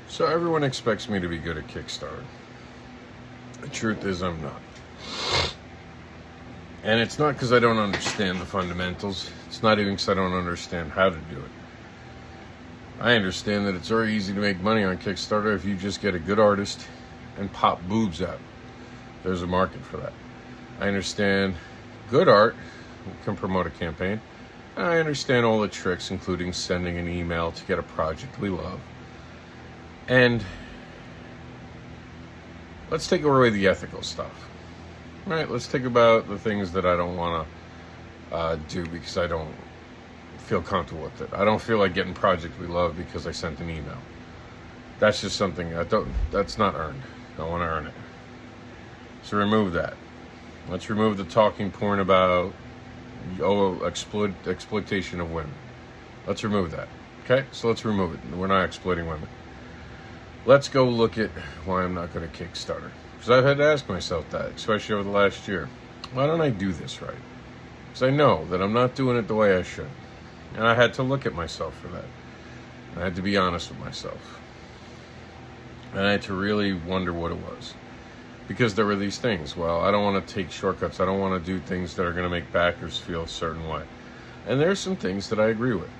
So everyone expects me to be good at Kickstarter. The truth is I'm not. And it's not because I don't understand the fundamentals. It's not even because I don't understand how to do it. I understand that it's very easy to make money on Kickstarter if you just get a good artist and pop boobs out. There's a market for that. I understand good art can promote a campaign. And I understand all the tricks, including sending an email to get a project we love. And let's take away the ethical stuff. Right? Let's think about the things that I don't want to do because I don't feel comfortable with it. I don't feel like getting project we love because I sent an email. That's just something that's not earned. I want to earn it. So remove that. Let's remove the talking porn about exploitation of women. Let's remove that. Okay? So let's remove it. We're not exploiting women. Let's go look at why I'm not good at Kickstarter. Because I've had to ask myself that, especially over the last year. Why don't I do this right? Because I know that I'm not doing it the way I should. And I had to look at myself for that. And I had to be honest with myself. And I had to really wonder what it was. Because there were these things. Well, I don't want to take shortcuts. I don't want to do things that are going to make backers feel a certain way. And there's some things that I agree with.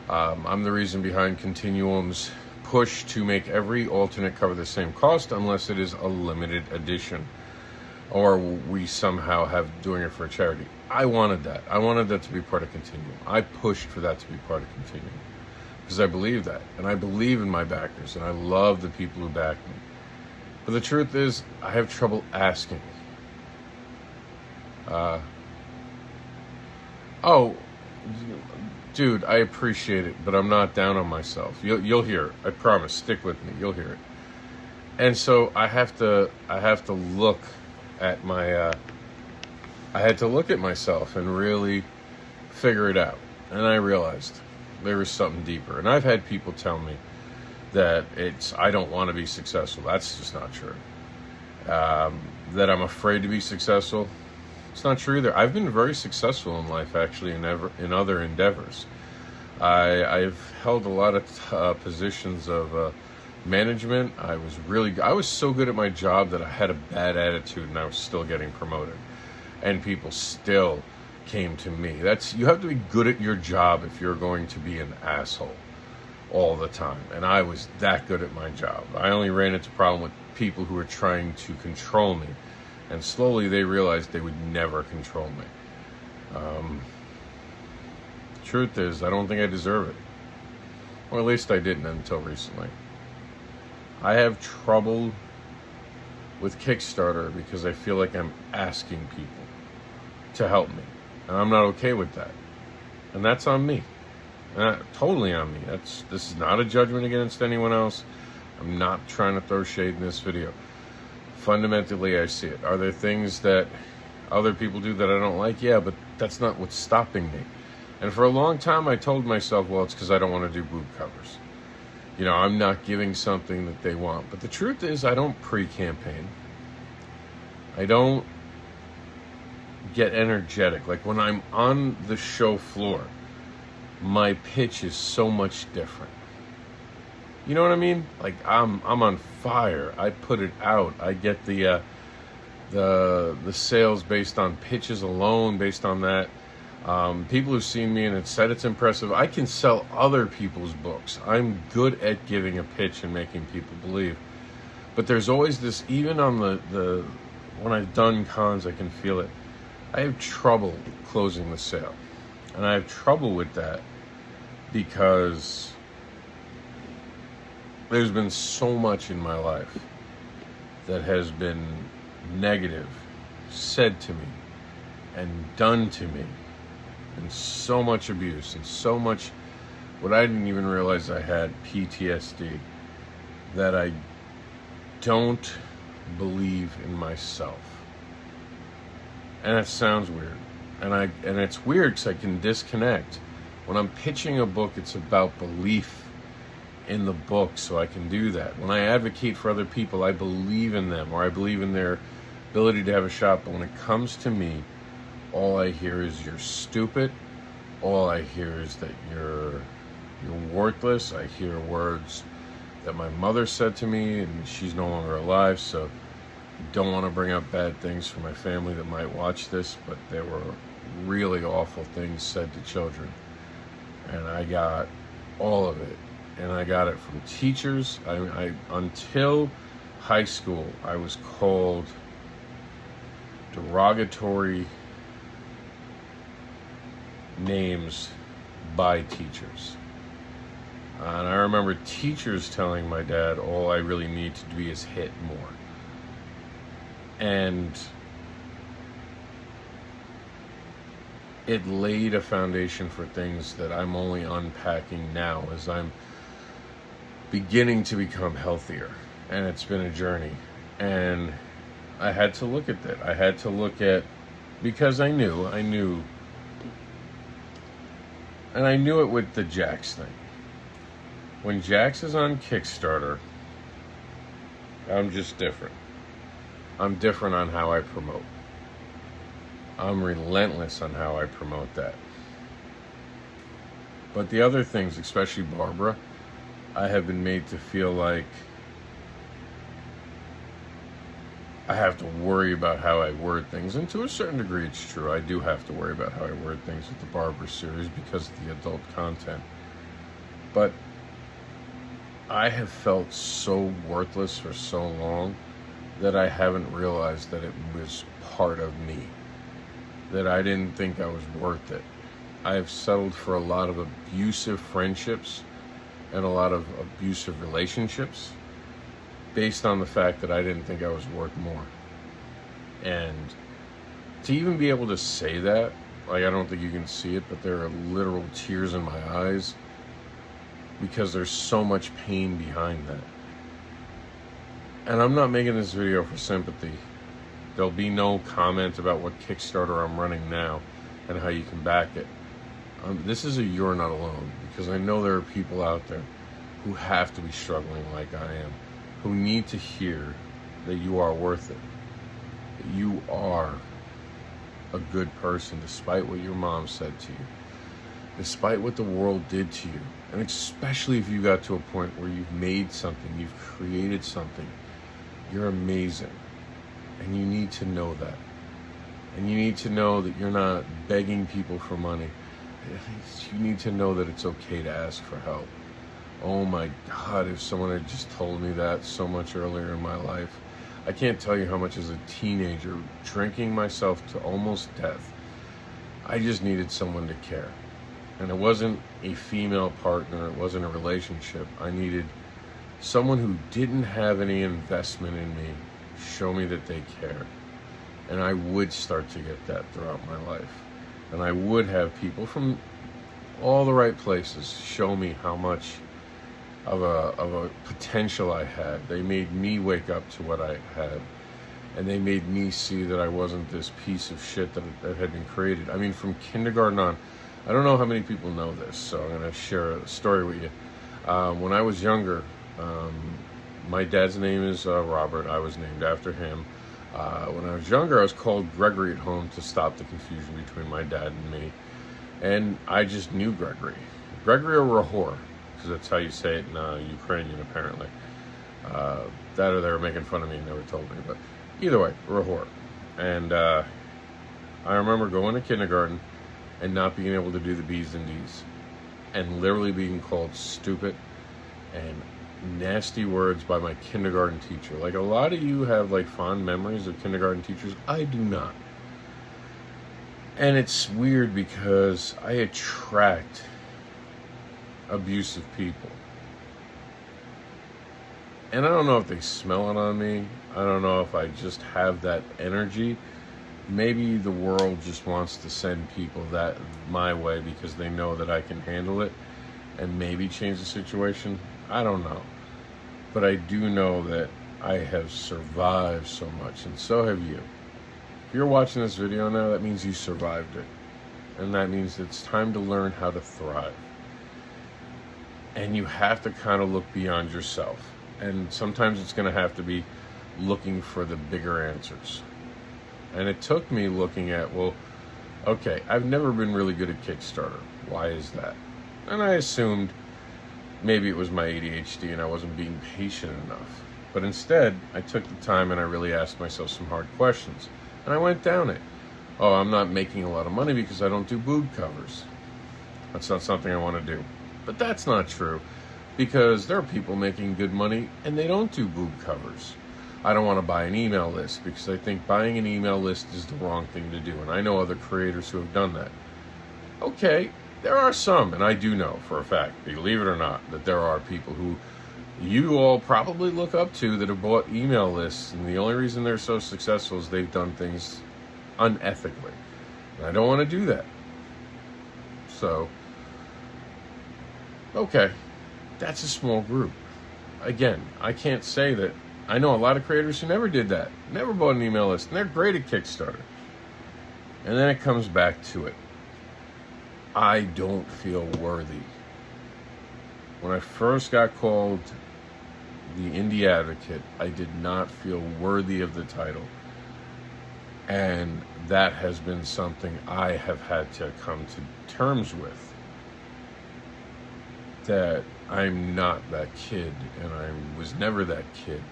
I'm the reason behind Continuum's push to make every alternate cover the same cost unless it is a limited edition. Or we somehow have doing it for a charity. I wanted that. I wanted that to be part of Continuum. I pushed for that to be part of Continuum. Because I believe that. And I believe in my backers. And I love the people who back me. But the truth is, I have trouble asking. Dude, I appreciate it, but I'm not down on myself. You'll hear it. I promise. Stick with me. You'll hear it. And so I have to look at my. I had to look at myself and really figure it out. And I realized there was something deeper. And I've had people tell me that I don't want to be successful. That's just not true. That I'm afraid to be successful. It's not true either. I've been very successful in life, actually, in other endeavors. I've held a lot of positions of management. I was so good at my job that I had a bad attitude, and I was still getting promoted. And people still came to me. You have to be good at your job if you're going to be an asshole all the time. And I was that good at my job. I only ran into problem with people who were trying to control me. And slowly they realized they would never control me. Truth is, I don't think I deserve it. Or at least I didn't until recently. I have trouble with Kickstarter because I feel like I'm asking people to help me. And I'm not okay with that. And that's on me. Totally on me. This is not a judgment against anyone else. I'm not trying to throw shade in this video. Fundamentally, I see it. Are there things that other people do that I don't like? Yeah, but that's not what's stopping me. And for a long time, I told myself, well, it's because I don't want to do boob covers. I'm not giving something that they want. But the truth is, I don't pre-campaign. I don't get energetic. Like when I'm on the show floor, my pitch is so much different. You know what I mean? Like I'm on fire. I put it out. I get the sales based on pitches alone, based on that. People who've seen me and it said it's impressive. I can sell other people's books. I'm good at giving a pitch and making people believe. But there's always this, even on the when I've done cons, I can feel it. I have trouble closing the sale. And I have trouble with that because there's been so much in my life that has been negative said to me and done to me, and so much abuse and so much what I didn't even realize I had, PTSD, that I don't believe in myself. And that sounds weird. And it's weird because I can disconnect. When I'm pitching a book, it's about belief in the book, so I can do that. When I advocate for other people, I believe in them, or I believe in their ability to have a shot. But when it comes to me, all I hear is you're stupid. All I hear is that you're worthless. I hear words that my mother said to me, and she's no longer alive, so I don't want to bring up bad things for my family that might watch this, but there were really awful things said to children. And I got all of it. And I got it from teachers. I until high school, I was called derogatory names by teachers. And I remember teachers telling my dad, all I really need to do is hit more. And it laid a foundation for things that I'm only unpacking now as I'm beginning to become healthier. And it's been a journey. And I had to look at that. I had to look at, because I knew, and I knew it with the Jax thing. When Jax is on Kickstarter, I'm just different. I'm different on how I promote. I'm relentless on how I promote that. But the other things, especially Barbara, I have been made to feel like I have to worry about how I word things. And to a certain degree, it's true. I do have to worry about how I word things with the Barbara series because of the adult content. But I have felt so worthless for so long that I haven't realized that it was part of me, that I didn't think I was worth it. I have settled for a lot of abusive friendships and a lot of abusive relationships based on the fact that I didn't think I was worth more. And to even be able to say that, like, I don't think you can see it, but there are literal tears in my eyes because there's so much pain behind that. And I'm not making this video for sympathy. There'll be no comment about what Kickstarter I'm running now and how you can back it. This is a You're Not Alone, because I know there are people out there who have to be struggling like I am, who need to hear that you are worth it, that you are a good person despite what your mom said to you, despite what the world did to you, and especially if you got to a point where you've made something, you've created something. You're amazing, and you need to know that. And you need to know that you're not begging people for money. You need to know that it's okay to ask for help. Oh my God, if someone had just told me that so much earlier in my life. I can't tell you how much as a teenager, drinking myself to almost death, I just needed someone to care. And it wasn't a female partner, it wasn't a relationship. I needed someone who didn't have any investment in me show me that they care. And I would start to get that throughout my life. And I would have people from all the right places show me how much of a potential I had. They made me wake up to what I had. And they made me see that I wasn't this piece of shit that had been created. I mean, from kindergarten on, I don't know how many people know this, so I'm going to share a story with you. When I was younger, my dad's name is Robert. I was named after him. When I was younger, I was called Gregory at home to stop the confusion between my dad and me. And I just knew Gregory. Gregory or Rahor, because that's how you say it in Ukrainian, apparently. That or they were making fun of me and never told me. But either way, Rahor. And I remember going to kindergarten and not being able to do the B's and D's. And literally being called stupid and nasty words by my kindergarten teacher. Like, a lot of you have like fond memories of kindergarten teachers. I do not. And it's weird because I attract abusive people. And I don't know if they smell it on me. I don't know if I just have that energy. Maybe the world just wants to send people that my way because they know that I can handle it and maybe change the situation. I don't know. But I do know that I have survived so much, and so have you. If you're watching this video now, that means you survived it. And that means it's time to learn how to thrive. And you have to kind of look beyond yourself. And sometimes it's going to have to be looking for the bigger answers. And it took me looking at, well, okay, I've never been really good at Kickstarter. Why is that? And I assumed maybe it was my ADHD and I wasn't being patient enough. But instead, I took the time and I really asked myself some hard questions. And I went down it. Oh, I'm not making a lot of money because I don't do boob covers. That's not something I want to do. But that's not true, because there are people making good money and they don't do boob covers. I don't want to buy an email list because I think buying an email list is the wrong thing to do. And I know other creators who have done that. Okay, there are some, and I do know for a fact, believe it or not, that there are people who you all probably look up to that have bought email lists, and the only reason they're so successful is they've done things unethically. And I don't want to do that. So, okay, that's a small group. Again, I can't say that. I know a lot of creators who never did that, never bought an email list, and they're great at Kickstarter. And then it comes back to it. I don't feel worthy. When I first got called the Indie Advocate, I did not feel worthy of the title. And that has been something I have had to come to terms with. That I'm not that kid, and I was never that kid.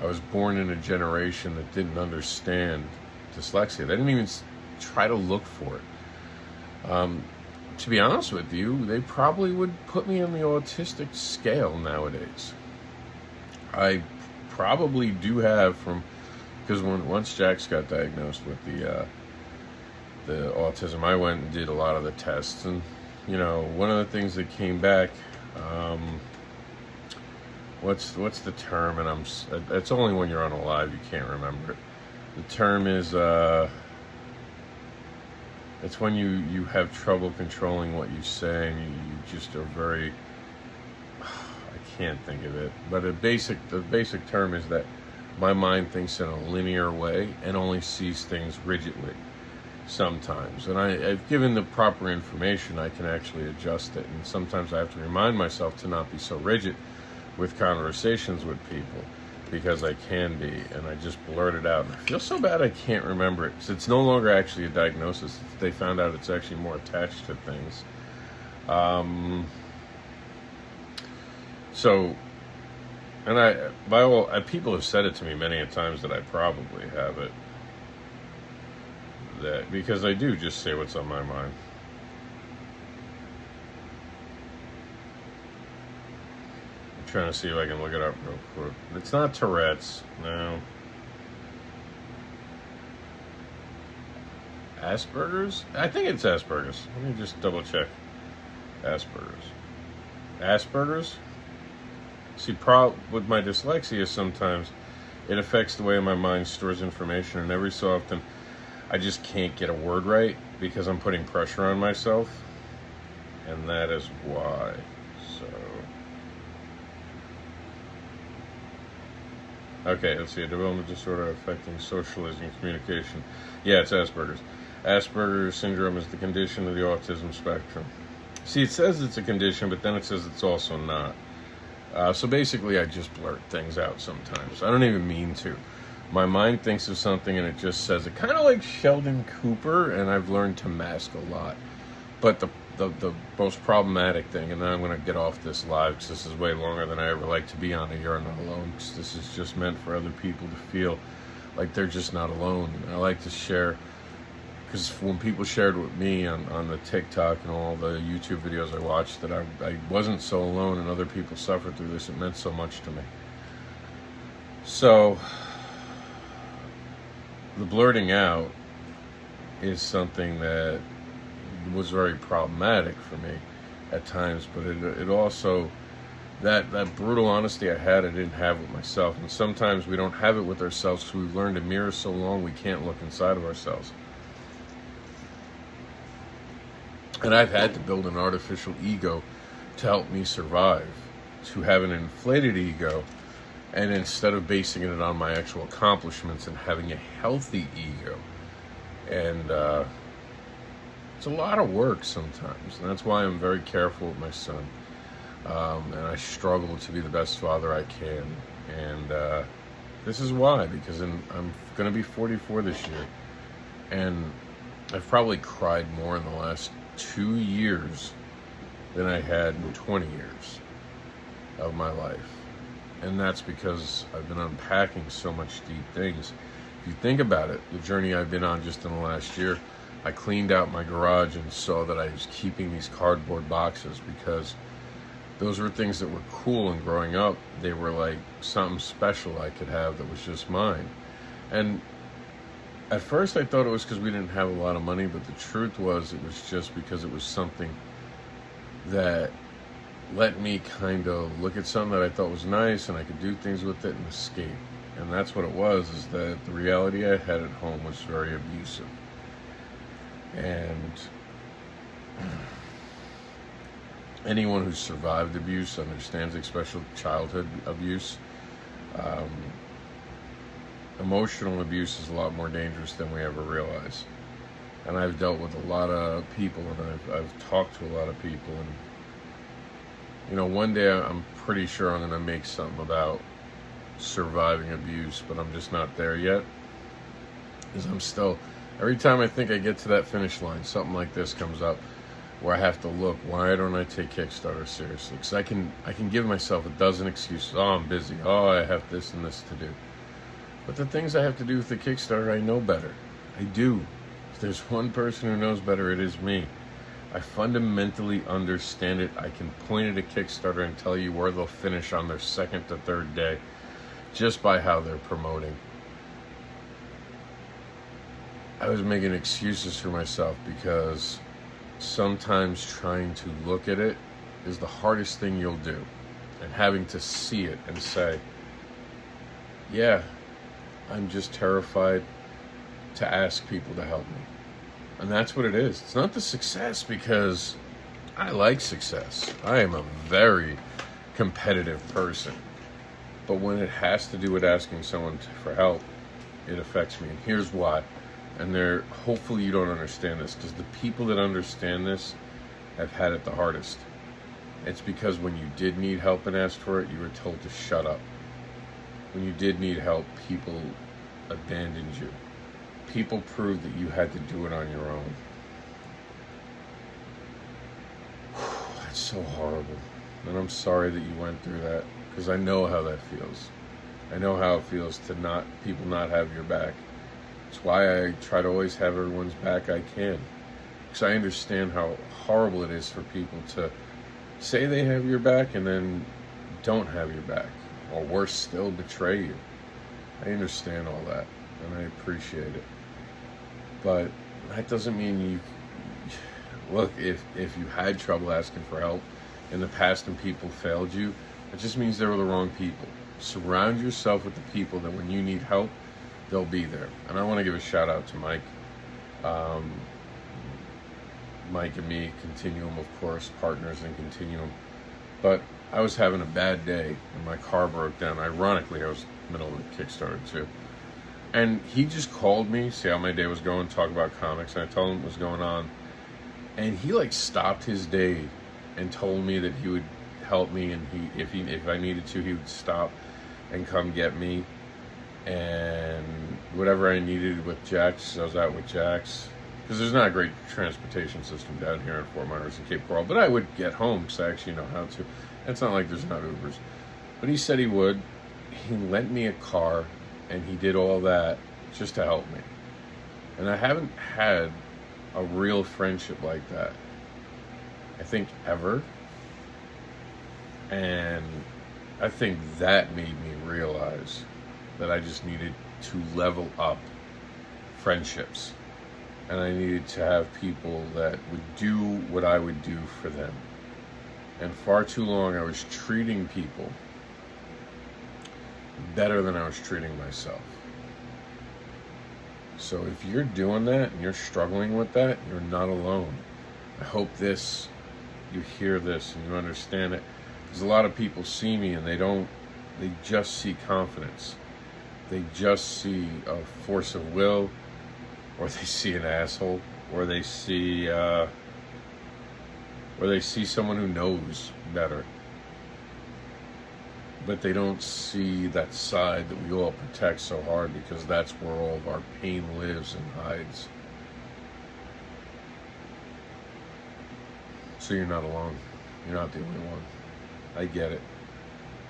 I was born in a generation that didn't understand dyslexia. They didn't even try to look for it. To be honest with you, they probably would put me on the autistic scale nowadays. I probably do have because once Jax got diagnosed with the autism, I went and did a lot of the tests, and one of the things that came back, what's the term? And it's only when you're on a live you can't remember it. The term is it's when you have trouble controlling what you say, and you just are very, I can't think of it, but the basic term is that my mind thinks in a linear way and only sees things rigidly sometimes. And I've given the proper information, I can actually adjust it. And sometimes I have to remind myself to not be so rigid with conversations with people, because I can be, and I just blurt it out. And I feel so bad I can't remember it, because it's no longer actually a diagnosis. They found out it's actually more attached to things. So, and people have said it to me many a times that I probably have it. Because I do just say what's on my mind. I'm trying to see if I can look it up real quick. It's not Tourette's, no. Asperger's? I think it's Asperger's. Let me just double check. Asperger's? See, with my dyslexia, sometimes it affects the way my mind stores information, and every so often I just can't get a word right because I'm putting pressure on myself, and that is why. So, okay, let's see. A developmental disorder affecting socializing and communication. Yeah, it's Asperger's. Asperger's syndrome is the condition of the autism spectrum. See, it says it's a condition, but then it says it's also not. So basically, I just blurt things out sometimes. I don't even mean to. My mind thinks of something and it just says it, kind of like Sheldon Cooper, and I've learned to mask a lot. But the most problematic thing, and then I'm going to get off this live because this is way longer than I ever like to be on a You're Not Alone, because this is just meant for other people to feel like they're just not alone. And I like to share, because when people shared with me on the TikTok and all the YouTube videos I watched that I wasn't so alone and other people suffered through this, it meant so much to me. So the blurting out is something that was very problematic for me at times, but it also, that brutal honesty I didn't have with myself. And sometimes we don't have it with ourselves because we've learned to mirror so long we can't look inside of ourselves. And I've had to build an artificial ego to help me survive, to have an inflated ego, and instead of basing it on my actual accomplishments and having a healthy ego. And it's a lot of work sometimes, and that's why I'm very careful with my son. And I struggle to be the best father I can. And this is why, because I'm going to be 44 this year, and I've probably cried more in the last 2 years than I had in 20 years. of my life. And that's because I've been unpacking so much deep things. If you think about it, the journey I've been on just in the last year, I cleaned out my garage and saw that I was keeping these cardboard boxes because those were things that were cool, and growing up, they were like something special I could have that was just mine. And at first I thought it was because we didn't have a lot of money, but the truth was it was just because it was something that let me kind of look at something that I thought was nice and I could do things with it and escape. And that's what it was, is that the reality I had at home was very abusive. And anyone who survived abuse understands, especially childhood abuse. Emotional abuse is a lot more dangerous than we ever realize. And I've dealt with a lot of people, and I've talked to a lot of people, and you know, one day I'm pretty sure I'm going to make something about surviving abuse, but I'm just not there yet. Because I'm still, every time I think I get to that finish line, something like this comes up where I have to look, why don't I take Kickstarter seriously? Because I can give myself a dozen excuses. Oh, I'm busy. Oh, I have this and this to do. But the things I have to do with the Kickstarter, I know better. I do. If there's one person who knows better, it is me. I fundamentally understand it. I can point at a Kickstarter and tell you where they'll finish on their second to third day just by how they're promoting. I was making excuses for myself because sometimes trying to look at it is the hardest thing you'll do. And having to see it and say, yeah, I'm just terrified to ask people to help me. And that's what it is. It's not the success, because I like success. I am a very competitive person. But when it has to do with asking someone for help, it affects me. And here's why. And hopefully you don't understand this, because the people that understand this have had it the hardest. It's because when you did need help and asked for it, you were told to shut up. When you did need help, people abandoned you. People proved that you had to do it on your own. That's so horrible. And I'm sorry that you went through that, because I know how that feels. I know how it feels to people not have your back. It's why I try to always have everyone's back I can. Because I understand how horrible it is for people to say they have your back and then don't have your back. Or worse still, betray you. I understand all that, and I appreciate it. But that doesn't mean look, if you had trouble asking for help in the past and people failed you, it just means they were the wrong people. Surround yourself with the people that when you need help, they'll be there. And I want to give a shout out to Mike. Mike and me, Continuum, of course, partners in Continuum. But I was having a bad day and my car broke down. Ironically, I was in the middle of a Kickstarter too. And he just called me, see how my day was going, talk about comics, and I told him what was going on. And he stopped his day and told me that he would help me, and if I needed to, he would stop and come get me. And whatever I needed with Jax, I was out with Jax. Because there's not a great transportation system down here in Fort Myers and Cape Coral, but I would get home because I actually know how to. It's not like there's not Ubers. But he said he would. He lent me a car, and he did all that just to help me. And I haven't had a real friendship like that, I think, ever. And I think that made me realize that I just needed to level up friendships. And I needed to have people that would do what I would do for them. And far too long, I was treating people better than I was treating myself. So if you're doing that and you're struggling with that, you're not alone. I hope you hear this and you understand it. Because a lot of people see me and they just see confidence. They just see a force of will, or they see an asshole, or they see someone who knows better. But they don't see that side that we all protect so hard, because that's where all of our pain lives and hides. So you're not alone. You're not the only one. I get it.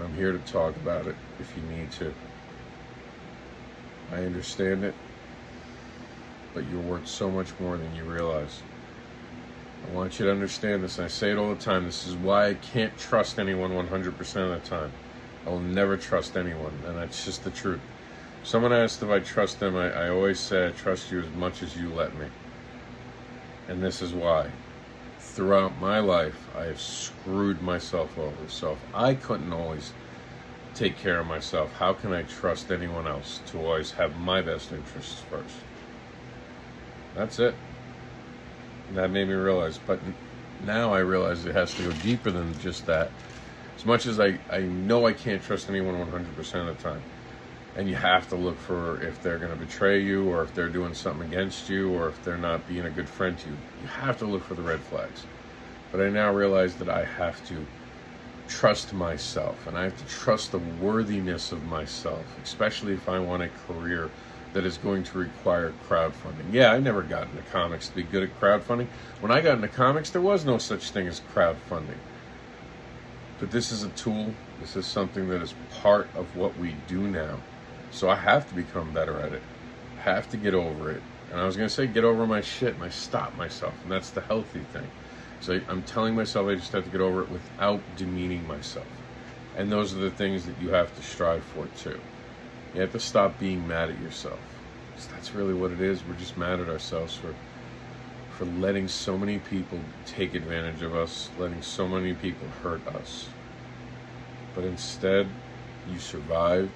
I'm here to talk about it if you need to. I understand it, but you're worth so much more than you realize. I want you to understand this, and I say it all the time. This is why I can't trust anyone 100% of the time. I will never trust anyone, and that's just the truth. Someone asked if I trust them. I always say I trust you as much as you let me. And this is why. Throughout my life, I have screwed myself over. So if I couldn't always take care of myself, how can I trust anyone else to always have my best interests first? That's it. That made me realize. But now I realize it has to go deeper than just that. As much as I know I can't trust anyone 100% of the time. And you have to look for if they're going to betray you, or if they're doing something against you, or if they're not being a good friend to you. You have to look for the red flags. But I now realize that I have to trust myself, and I have to trust the worthiness of myself, especially if I want a career that is going to require crowdfunding. Yeah, I never got into comics to be good at crowdfunding. When I got into comics, there was no such thing as crowdfunding. But this is a tool. This is something that is part of what we do now. So I have to become better at it. I have to get over it. And I was going to say get over my shit, and I stop myself. And that's the healthy thing. So I'm telling myself I just have to get over it without demeaning myself. And those are the things that you have to strive for too. You have to stop being mad at yourself. Because that's really what it is. We're just mad at ourselves for letting so many people take advantage of us, letting so many people hurt us. But instead, you survived.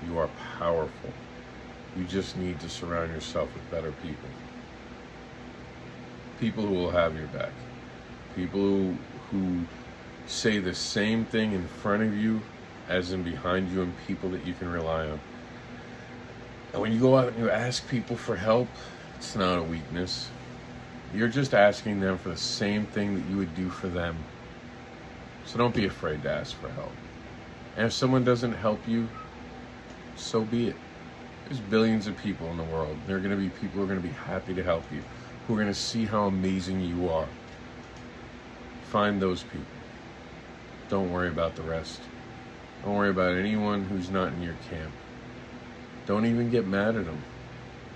You are powerful. You just need to surround yourself with better people. People who will have your back. People who say the same thing in front of you as in behind you, and people that you can rely on. And when you go out and you ask people for help, it's not a weakness. You're just asking them for the same thing that you would do for them. So don't be afraid to ask for help. And if someone doesn't help you, so be it. There's billions of people in the world. There are going to be people who are going to be happy to help you, who are going to see how amazing you are. Find those people. Don't worry about the rest. Don't worry about anyone who's not in your camp. Don't even get mad at them,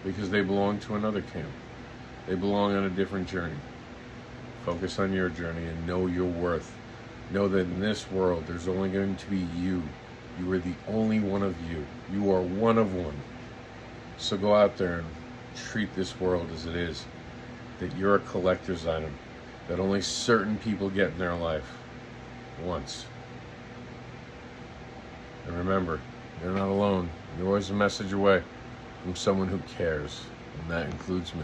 because they belong to another camp. They belong on a different journey. Focus on your journey and know your worth. Know that in this world, there's only going to be you. You are the only one of you. You are one of one. So go out there and treat this world as it is. That you're a collector's item. That only certain people get in their life. Once. And remember, you're not alone. You're always a message away from someone who cares. And that includes me.